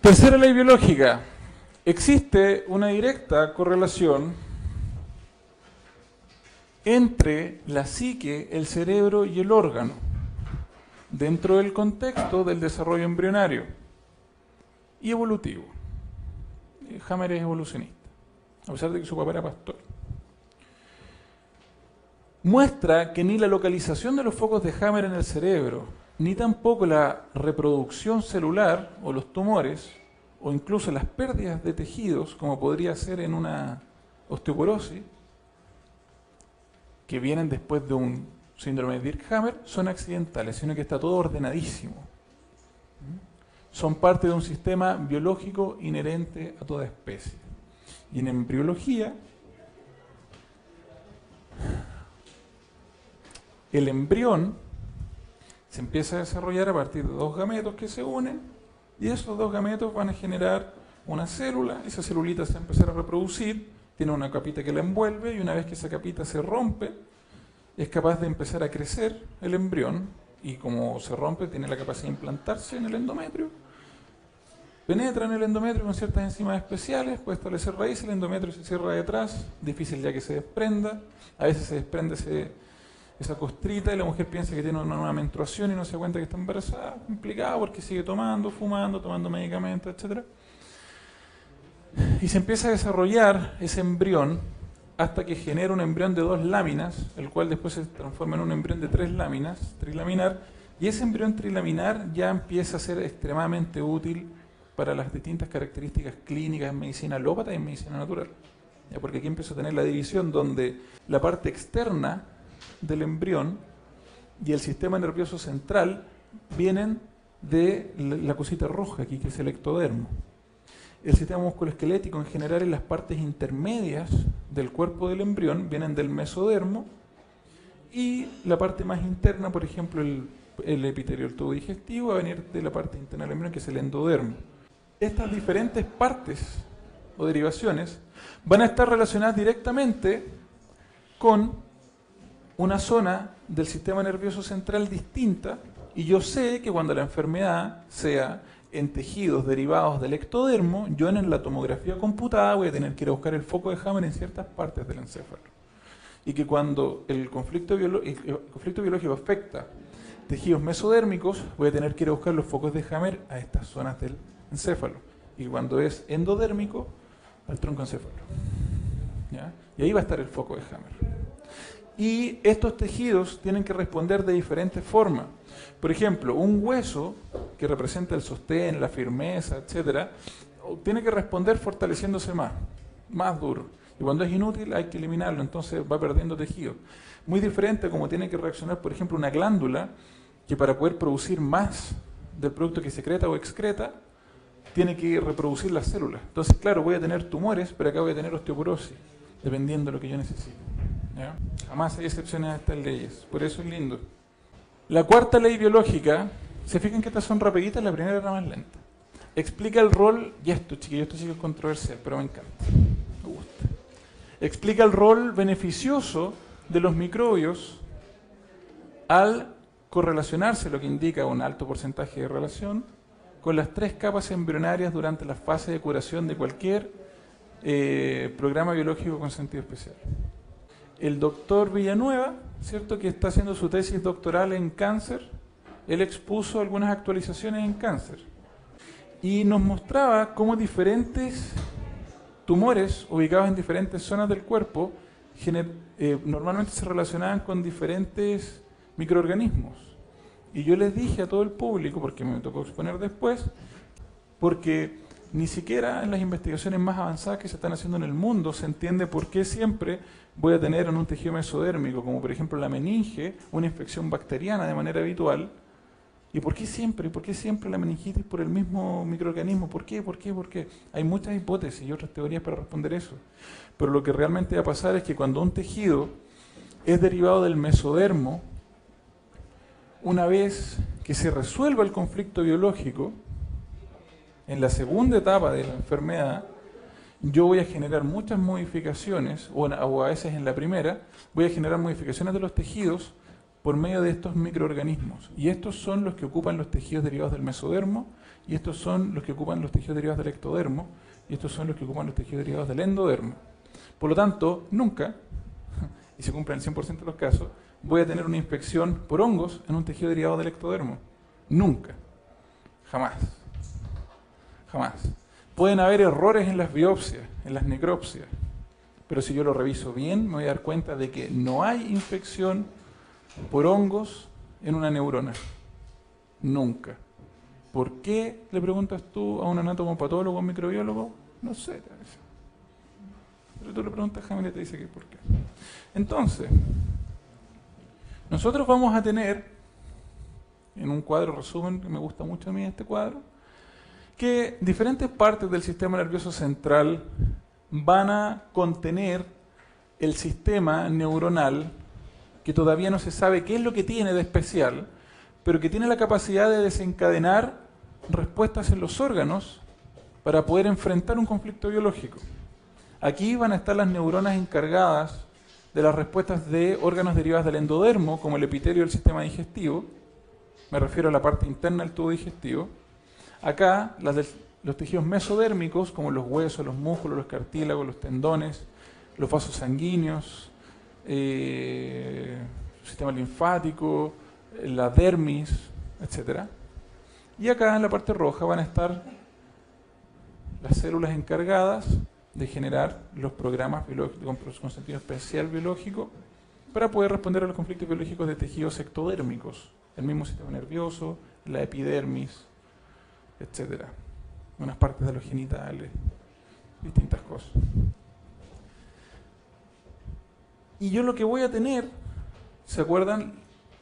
Tercera ley biológica. Existe una directa correlación entre la psique, el cerebro y el órgano dentro del contexto del desarrollo embrionario y evolutivo. Hammer es evolucionista, a pesar de que su papá era pastor. Muestra que ni la localización de los focos de Hammer en el cerebro, ni tampoco la reproducción celular o los tumores, o incluso las pérdidas de tejidos, como podría ser en una osteoporosis, que vienen después de un síndrome de Dirkhammer, son accidentales, sino que está todo ordenadísimo. Son parte de un sistema biológico inherente a toda especie. Y en embriología, el embrión se empieza a desarrollar a partir de dos gametos que se unen, y esos dos gametos van a generar una célula. Esa celulita se va a empezar a reproducir, tiene una capita que la envuelve, y una vez que esa capita se rompe, es capaz de empezar a crecer el embrión, y como se rompe, tiene la capacidad de implantarse en el endometrio, penetra en el endometrio con ciertas enzimas especiales, puede establecer raíces, el endometrio se cierra detrás, difícil ya que se desprenda, a veces se desprende esa costrita y la mujer piensa que tiene una nueva menstruación y no se da cuenta que está embarazada, complicado porque sigue tomando, fumando, tomando medicamentos, etc. Y se empieza a desarrollar ese embrión hasta que genera un embrión de 2 láminas, el cual después se transforma en un embrión de 3 láminas, trilaminar, y ese embrión trilaminar ya empieza a ser extremadamente útil para las distintas características clínicas en medicina alópata y en medicina natural. ¿Ya? Porque aquí empieza a tener la división donde la parte externa del embrión y el sistema nervioso central vienen de la cosita roja aquí, que es el ectodermo. El sistema musculoesquelético en general y las partes intermedias del cuerpo del embrión vienen del mesodermo, y la parte más interna, por ejemplo el epitelio del tubo digestivo, va a venir de la parte interna del embrión, que es el endodermo. Estas diferentes partes o derivaciones van a estar relacionadas directamente con una zona del sistema nervioso central distinta, y yo sé que cuando la enfermedad sea en tejidos derivados del ectodermo, yo en la tomografía computada voy a tener que ir a buscar el foco de Hammer en ciertas partes del encéfalo. Y que cuando el conflicto biológico afecta tejidos mesodérmicos, voy a tener que ir a buscar los focos de Hammer a estas zonas del encéfalo. Y cuando es endodérmico, al tronco encéfalo. ¿Ya? Y ahí va a estar el foco de Hammer. Y estos tejidos tienen que responder de diferentes formas. Por ejemplo, un hueso que representa el sostén, la firmeza, etc., tiene que responder fortaleciéndose más duro. Y cuando es inútil hay que eliminarlo, entonces va perdiendo tejido. Muy diferente a como tiene que reaccionar, por ejemplo, una glándula, que para poder producir más del producto que secreta o excreta, tiene que reproducir las células. Entonces, claro, voy a tener tumores, pero acá voy a tener osteoporosis, dependiendo de lo que yo necesite. ¿Ya? Jamás hay excepciones a estas leyes, por eso es lindo. La cuarta ley biológica, se fijan que estas son rapiditas, la primera era más lenta. Explica el rol, y esto chiquillos, esto sí que es controversial, pero me encanta, me gusta. Explica el rol beneficioso de los microbios al correlacionarse, lo que indica un alto porcentaje de relación, con las 3 capas embrionarias durante la fase de curación de cualquier programa biológico con sentido especial. El doctor Villanueva, ¿cierto?, que está haciendo su tesis doctoral en cáncer, él expuso algunas actualizaciones en cáncer y nos mostraba cómo diferentes tumores ubicados en diferentes zonas del cuerpo normalmente se relacionaban con diferentes microorganismos. Y yo les dije a todo el público, porque me tocó exponer después, porque ni siquiera en las investigaciones más avanzadas que se están haciendo en el mundo se entiende por qué siempre voy a tener en un tejido mesodérmico, como por ejemplo la meninge, una infección bacteriana de manera habitual. ¿Y por qué siempre? ¿Por qué siempre la meningitis por el mismo microorganismo? ¿Por qué? ¿Por qué? ¿Por qué? Hay muchas hipótesis y otras teorías para responder eso. Pero lo que realmente va a pasar es que cuando un tejido es derivado del mesodermo, una vez que se resuelva el conflicto biológico, en la segunda etapa de la enfermedad, yo voy a generar muchas modificaciones, o a veces en la primera, voy a generar modificaciones de los tejidos por medio de estos microorganismos. Y estos son los que ocupan los tejidos derivados del mesodermo y estos son los que ocupan los tejidos derivados del ectodermo, y estos son los que ocupan los tejidos derivados del endodermo. Por lo tanto, nunca, y se cumple en el 100% de los casos, voy a tener una inspección por hongos en un tejido derivado del ectodermo. Nunca. Jamás. Jamás. Pueden haber errores en las biopsias, en las necropsias, pero si yo lo reviso bien, me voy a dar cuenta de que no hay infección por hongos en una neurona. Nunca. ¿Por qué, le preguntas tú a un anatomopatólogo o un microbiólogo? No sé. Pero tú le preguntas a Jaime y te dice que por qué. Entonces, nosotros vamos a tener, en un cuadro resumen, que me gusta mucho a mí este cuadro, que diferentes partes del sistema nervioso central van a contener el sistema neuronal que todavía no se sabe qué es lo que tiene de especial, pero que tiene la capacidad de desencadenar respuestas en los órganos para poder enfrentar un conflicto biológico. Aquí van a estar las neuronas encargadas de las respuestas de órganos derivados del endodermo, como el epitelio del sistema digestivo. Me refiero a la parte interna del tubo digestivo. Acá, los tejidos mesodérmicos, como los huesos, los músculos, los cartílagos, los tendones, los vasos sanguíneos, el sistema linfático, la dermis, etc. Y acá, en la parte roja, van a estar las células encargadas de generar los programas biológicos con sentido especial biológico para poder responder a los conflictos biológicos de tejidos ectodérmicos, el mismo sistema nervioso, la epidermis, etcétera, unas partes de los genitales, distintas cosas. Y yo lo que voy a tener, ¿se acuerdan?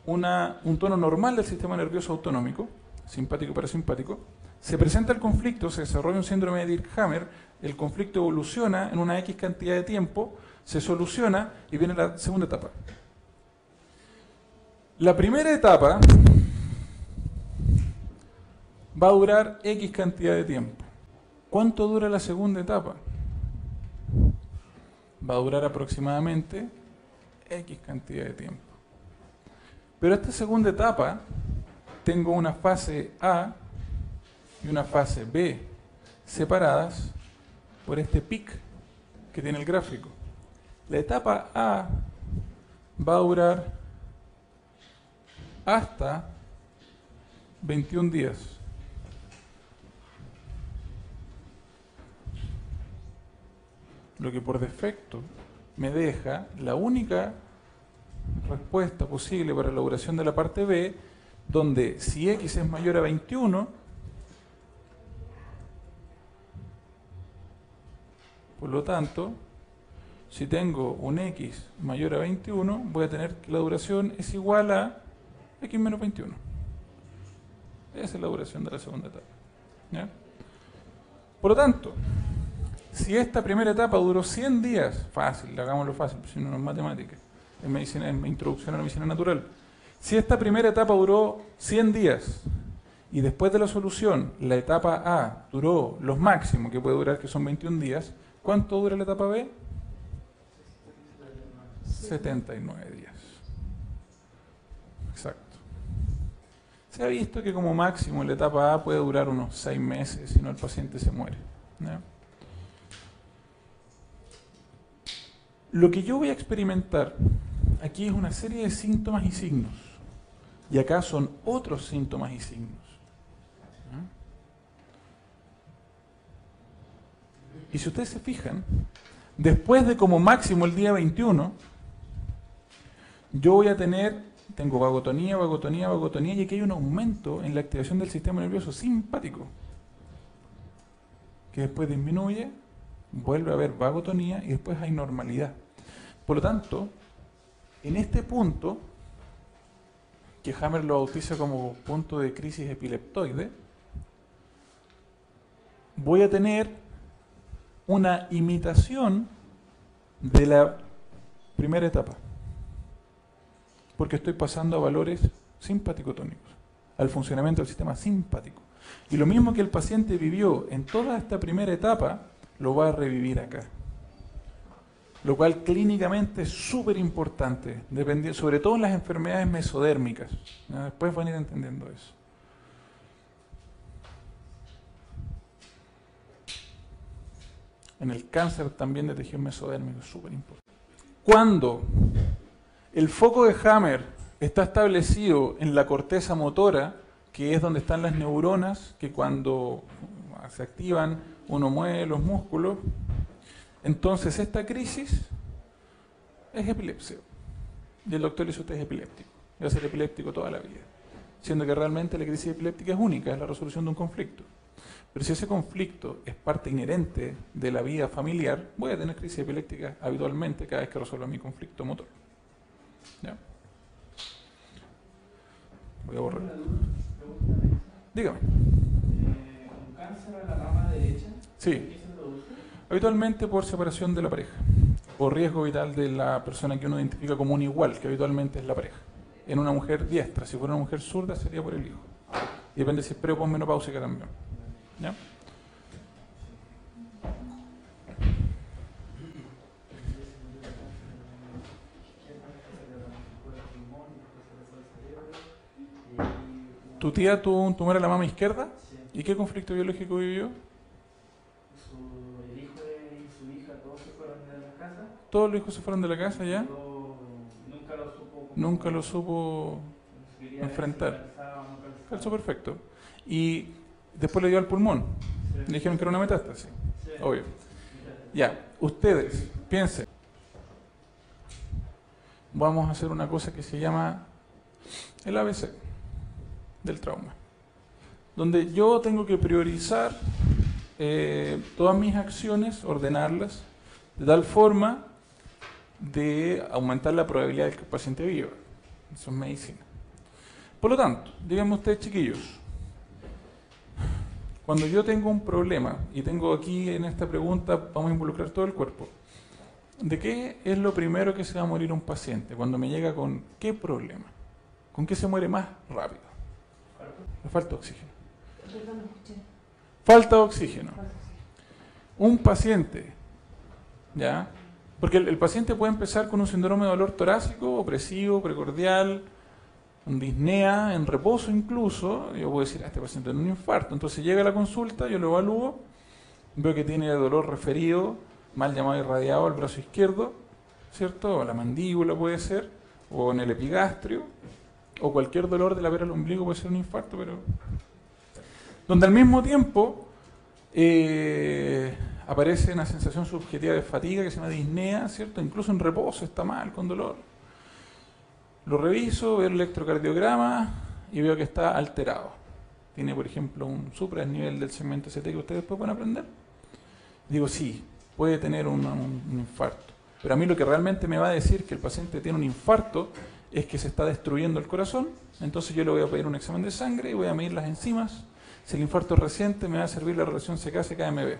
Un tono normal del sistema nervioso autonómico, simpático y parasimpático. Se presenta el conflicto, se desarrolla un síndrome de Dirkhammer, el conflicto evoluciona en una X cantidad de tiempo, se soluciona y viene la segunda etapa. La primera etapa va a durar X cantidad de tiempo. ¿Cuánto dura la segunda etapa? Va a durar aproximadamente X cantidad de tiempo. Pero esta segunda etapa, tengo una fase A y una fase B separadas por este pic que tiene el gráfico. La etapa A va a durar hasta 21 días. Lo que por defecto me deja la única respuesta posible para la duración de la parte B, donde si X es mayor a 21, por lo tanto, si tengo un X mayor a 21, voy a tener que la duración es igual a X menos 21. Esa es la duración de la segunda etapa. ¿Ya? Por lo tanto, si esta primera etapa duró 100 días, fácil, hagámoslo fácil, si no es matemática, es medicina, es introducción a la medicina natural. Si esta primera etapa duró 100 días y después de la solución la etapa A duró los máximos que puede durar, que son 21 días, ¿cuánto dura la etapa B? 79 días. Exacto. Se ha visto que como máximo la etapa A puede durar unos 6 meses, si no el paciente se muere, ¿no? Lo que yo voy a experimentar aquí es una serie de síntomas y signos. Y acá son otros síntomas y signos. ¿No? Y si ustedes se fijan, después de como máximo el día 21, yo voy a tengo vagotonía, vagotonía, vagotonía, y aquí hay un aumento en la activación del sistema nervioso simpático, que después disminuye, vuelve a haber vagotonía y después hay normalidad. Por lo tanto, en este punto, que Hammer lo bautiza como punto de crisis epileptoide, voy a tener una imitación de la primera etapa, porque estoy pasando a valores simpático-tónicos, al funcionamiento del sistema simpático. Y lo mismo que el paciente vivió en toda esta primera etapa, lo va a revivir acá. Lo cual clínicamente es súper importante, sobre todo en las enfermedades mesodérmicas. Después van a ir entendiendo eso. En el cáncer también de tejido mesodérmico es súper importante. Cuando el foco de Hammer está establecido en la corteza motora, que es donde están las neuronas, que cuando se activan uno mueve los músculos, entonces esta crisis es epilepsia. Y el doctor le dice: usted es epiléptico, va a ser epiléptico toda la vida. Siendo que realmente la crisis epiléptica es única, es la resolución de un conflicto. Pero si ese conflicto es parte inherente de la vida familiar, voy a tener crisis epiléptica habitualmente cada vez que resuelva mi conflicto motor. ¿Ya? Voy a borrar. Dígame. ¿Un cáncer a la rama derecha? Sí. ¿Qué se produce? Habitualmente por separación de la pareja, o riesgo vital de la persona que uno identifica como un igual, que habitualmente es la pareja. En una mujer diestra, si fuera una mujer zurda sería por el hijo. Y depende si es pre o posmenopáusica también. ¿Ya? ¿Tu tía tuvo un tumor en la mama izquierda? ¿Y qué conflicto biológico vivió? El hijo y su hija todos se fueron de la casa. ¿Todos los hijos se fueron de la casa ya? Nunca lo supo Enfrentar. Calzó perfecto. Y después le dio al pulmón. Le dijeron que era una metástasis. Obvio. Ya, ustedes, piensen. Vamos a hacer una cosa que se llama el ABC del trauma. Donde yo tengo que priorizar todas mis acciones, ordenarlas, de tal forma de aumentar la probabilidad de que el paciente viva. Eso es medicina. Por lo tanto, díganme ustedes, chiquillos, cuando yo tengo un problema, y tengo aquí en esta pregunta, vamos a involucrar todo el cuerpo, ¿de qué es lo primero que se va a morir un paciente? Cuando me llega con ¿qué problema? ¿Con qué se muere más rápido? Le falta oxígeno. Falta oxígeno. Un paciente, ¿ya? Porque el paciente puede empezar con un síndrome de dolor torácico, opresivo, precordial, con disnea, en reposo incluso. Yo puedo decir: este paciente tiene un infarto. Entonces llega a la consulta, yo lo evalúo, veo que tiene dolor referido, mal llamado irradiado al brazo izquierdo, ¿cierto? O la mandíbula puede ser, o en el epigastrio, o cualquier dolor de la vera del ombligo puede ser un infarto, pero donde al mismo tiempo aparece una sensación subjetiva de fatiga que se llama disnea, ¿cierto? Incluso en reposo está mal, con dolor. Lo reviso, veo el electrocardiograma y veo que está alterado. Tiene, por ejemplo, un supra-nivel del segmento ST que ustedes después pueden aprender. Digo: sí, puede tener un infarto. Pero a mí lo que realmente me va a decir que el paciente tiene un infarto es que se está destruyendo el corazón. Entonces yo le voy a pedir un examen de sangre y voy a medir las enzimas. Si el infarto es reciente, me va a servir la relación CK-CKMB,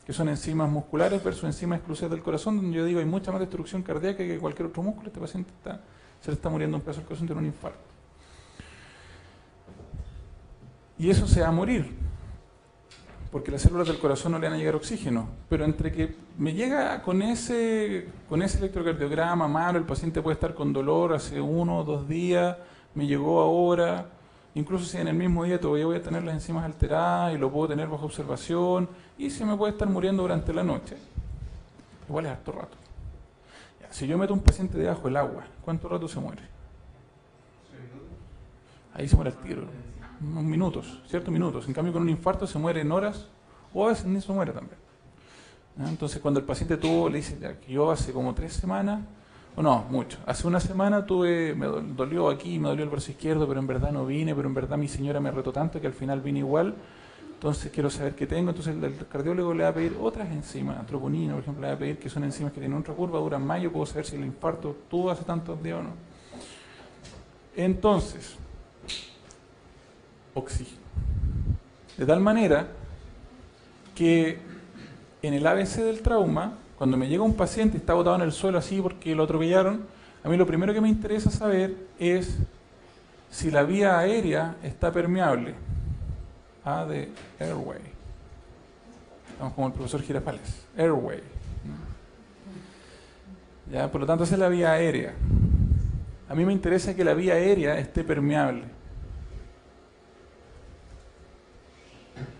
que son enzimas musculares versus enzimas exclusivas del corazón, donde yo digo hay mucha más destrucción cardíaca que cualquier otro músculo. Este paciente se le está muriendo un pedazo del corazón, tiene un infarto. Y eso se va a morir, porque las células del corazón no le van a llegar oxígeno. Pero entre que me llega con ese electrocardiograma malo, el paciente puede estar con dolor hace 1 o 2 días, me llegó ahora, incluso si en el mismo día todavía voy a tener las enzimas alteradas y lo puedo tener bajo observación, y se me puede estar muriendo durante la noche, igual es harto rato. Ya, si yo meto a un paciente debajo del agua, ¿cuánto rato se muere? Ahí se muere al tiro, unos minutos, ciertos minutos. En cambio con un infarto se muere en horas, o a veces ni se muere también. ¿Ya? Entonces cuando el paciente le dice ya, que yo hace como 3 semanas, o no, mucho, hace 1 semana me dolió aquí, me dolió el brazo izquierdo, pero en verdad no vine, pero en verdad mi señora me retó tanto que al final vine igual, entonces quiero saber qué tengo. Entonces el cardiólogo le va a pedir otras enzimas, troponina, por ejemplo, le va a pedir, que son enzimas que tienen otra curva, duran más, yo puedo saber si el infarto tuvo hace tantos días o no. Entonces, oxígeno. De tal manera que en el ABC del trauma, cuando me llega un paciente y está botado en el suelo así porque lo atropellaron, a mí lo primero que me interesa saber es si la vía aérea está permeable. A de airway. Estamos como el profesor Girafales. Airway. ¿Ya? Por lo tanto, esa es la vía aérea. A mí me interesa que la vía aérea esté permeable.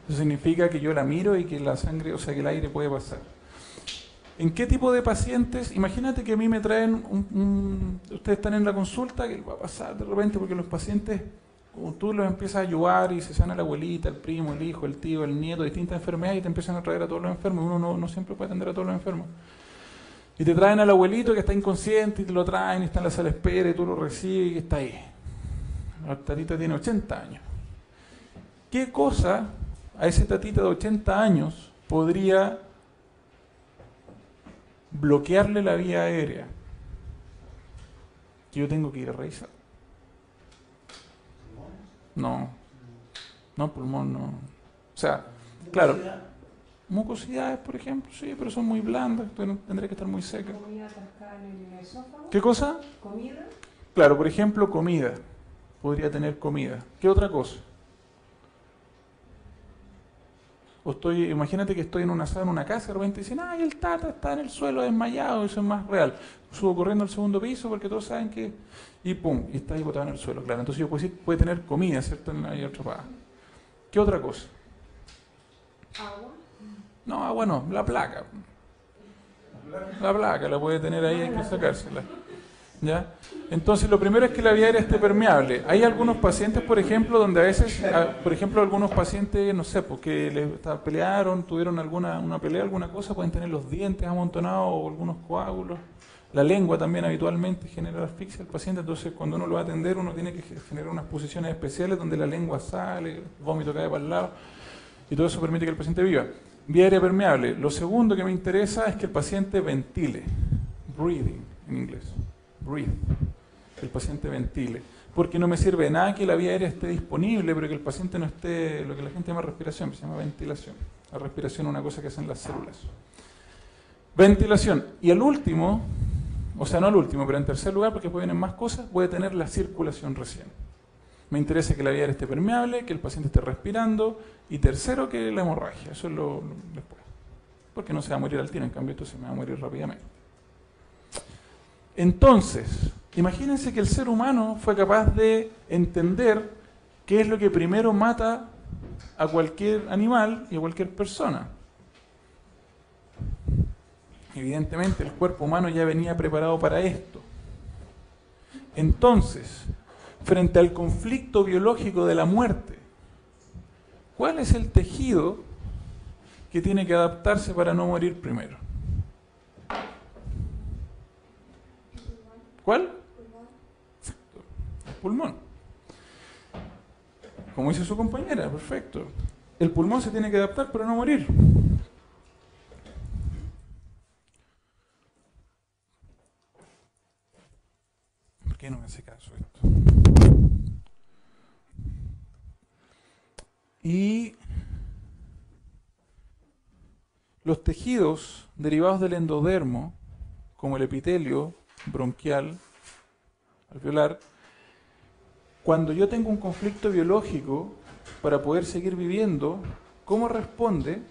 Eso significa que yo la miro y que la sangre, o sea, que el aire puede pasar. ¿En qué tipo de pacientes? Imagínate que a mí me traen ustedes están en la consulta, que va a pasar de repente porque los pacientes, como tú los empiezas a ayudar y se sana la abuelita, el primo, el hijo, el tío, el nieto, distintas enfermedades y te empiezan a traer a todos los enfermos. Uno no siempre puede atender a todos los enfermos. Y te traen al abuelito que está inconsciente y te lo traen y está en la sala de espera y tú lo recibes y está ahí. La tatita tiene 80 años. ¿Qué cosa a ese tatita de 80 años podría bloquearle la vía aérea que yo tengo que ir a revisar? No, pulmón no. O sea, claro, mucosidades, por ejemplo, sí, pero son muy blandas, tendría que estar muy seca. ¿Comida atascada en el esófago? ¿Qué cosa? ¿Comida? Claro, por ejemplo, comida. Podría tener comida. ¿Qué otra cosa? Imagínate que estoy en una sala, en una casa, de repente dicen, ay, el tata está en el suelo desmayado, eso es más real. Subo corriendo al segundo piso porque todos saben que... Y pum, y está ahí botado en el suelo, claro. Entonces yo puedo decir, puede tener comida, ¿cierto? En la atrapada. ¿Qué otra cosa? ¿Agua? No, agua no, la placa. La placa la puede tener ahí, hay que sacársela. ¿Ya? Entonces lo primero es que la vía aérea esté permeable. Hay algunos pacientes, por ejemplo, donde a veces, por ejemplo, algunos pacientes, no sé, porque pelearon, tuvieron una pelea, alguna cosa, pueden tener los dientes amontonados o algunos coágulos. La lengua también habitualmente genera asfixia al paciente, entonces cuando uno lo va a atender uno tiene que generar unas posiciones especiales donde la lengua sale, el vómito cae para el lado y todo eso permite que el paciente viva. Vía aérea permeable. Lo segundo que me interesa es que el paciente ventile. Breathing en inglés. Breathe. Que el paciente ventile. Porque no me sirve de nada que la vía aérea esté disponible, pero que el paciente no esté, lo que la gente llama respiración, se llama ventilación. La respiración es una cosa que hacen las células. Ventilación. Y el último, o sea, no el último, pero en tercer lugar, porque después vienen más cosas, puede tener la circulación recién. Me interesa que la vía aérea esté permeable, que el paciente esté respirando, y tercero, que la hemorragia. Eso es lo después. Porque no se va a morir al tiro, en cambio esto se me va a morir rápidamente. Entonces, imagínense que el ser humano fue capaz de entender qué es lo que primero mata a cualquier animal y a cualquier persona. Evidentemente el cuerpo humano ya venía preparado para esto. Entonces, frente al conflicto biológico de la muerte, ¿cuál es el tejido que tiene que adaptarse para no morir primero? ¿Cuál? Exacto, el pulmón. Como dice su compañera, perfecto. El pulmón se tiene que adaptar para no morir. ¿Por qué no me hace caso esto? Y los tejidos derivados del endodermo, como el epitelio bronquial, alveolar, cuando yo tengo un conflicto biológico para poder seguir viviendo, ¿cómo responde?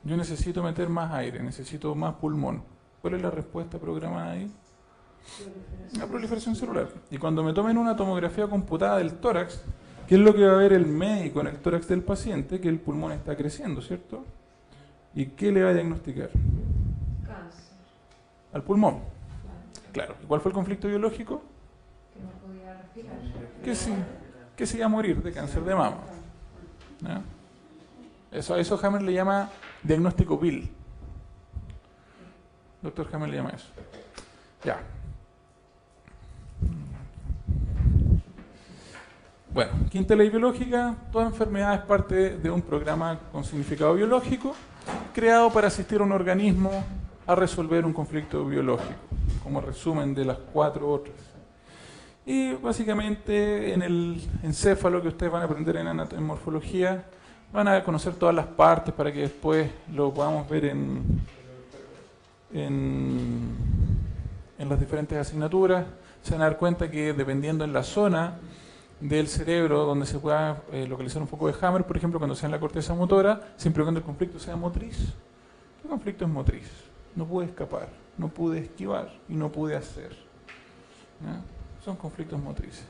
Yo necesito meter más aire, necesito más pulmón. ¿Cuál es la respuesta programada ahí? La proliferación celular. Y cuando me tomen una tomografía computada del tórax, ¿qué es lo que va a ver el médico en el tórax del paciente? Que el pulmón está creciendo, ¿cierto? ¿Y qué le va a diagnosticar? Cáncer. Al pulmón. Claro. ¿Y cuál fue el conflicto biológico? Que no podía respirar. Que se iba a morir de cáncer de mama. ¿Ya? A eso Hammer le llama diagnóstico Bill. Doctor Hammer le llama eso. Ya. Bueno, quinta ley biológica. Toda enfermedad es parte de un programa con significado biológico creado para asistir a un organismo a resolver un conflicto biológico, como resumen de las 4 otras. Y básicamente en el encéfalo que ustedes van a aprender en morfología, van a conocer todas las partes para que después lo podamos ver en las diferentes asignaturas. Se van a dar cuenta que dependiendo en la zona del cerebro donde se pueda localizar un foco de Hammer, por ejemplo, cuando sea en la corteza motora, siempre y cuando el conflicto sea motriz. ¿Qué conflicto es motriz? No pude escapar, no pude esquivar y no pude hacer. ¿Ya? Son conflictos motrices.